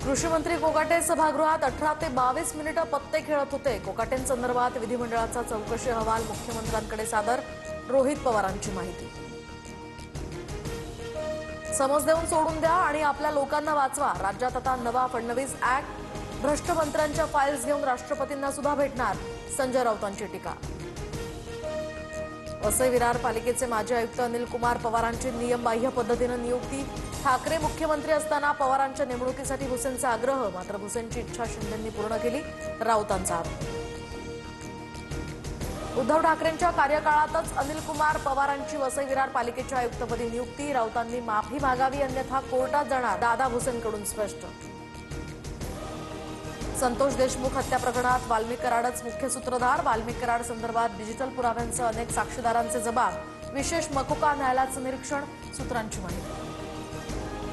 कृषी मंत्री कोकाटे सभागृहात 18 ते 22 मिनिटं पत्ते खेळत होते। कोकाटेंसंदर्भात विधिमंडळाचा चौकशी अहवाल मुख्यमंत्र्यांकडे सादर। रोहित पवारांची माहिती। समज देऊन सोडून द्या आणि आपल्या लोकांना वाचवा। राज्यात आता नवा फडणवीस ऍक्ट। भ्रष्ट मंत्र्यांच्या फाईल्स घेऊन राष्ट्रपतींना सुद्धा भेटणार। संजय राऊतांची टीका। वसई विरार पालिकेचे माजी आयुक्त अनिल कुमार पवारांची नियमबाह्य पद्धतीने नियुक्ती। ठाकरे मुख्यमंत्री असताना पवारांच्या नेमणुकीसाठी भुसेंचा आग्रह, मात्र भुसेंची इच्छा शिंदेंनी पूर्ण केली। राऊतांचा आरोप। उद्धव ठाकरेंच्या कार्यकाळातच अनिल कुमार पवारांची वसई विरार पालिकेच्या आयुक्तपदी नियुक्ती। राऊतांनी माफी मागावी अन्यथा कोर्टात जाणार। दादा भुसेंकडून स्पष्ट। संतोष देशमुख हत्या प्रकरणात वाल्मिक कराडच मुख्य सूत्रधार। वाल्मिक कराड संदर्भात डिजिटल पुराव्यांसह अनेक साक्षीदारांचे जबाब। विशेष मकोका न्यायालयाचं निरीक्षण। सूत्रांची माहिती।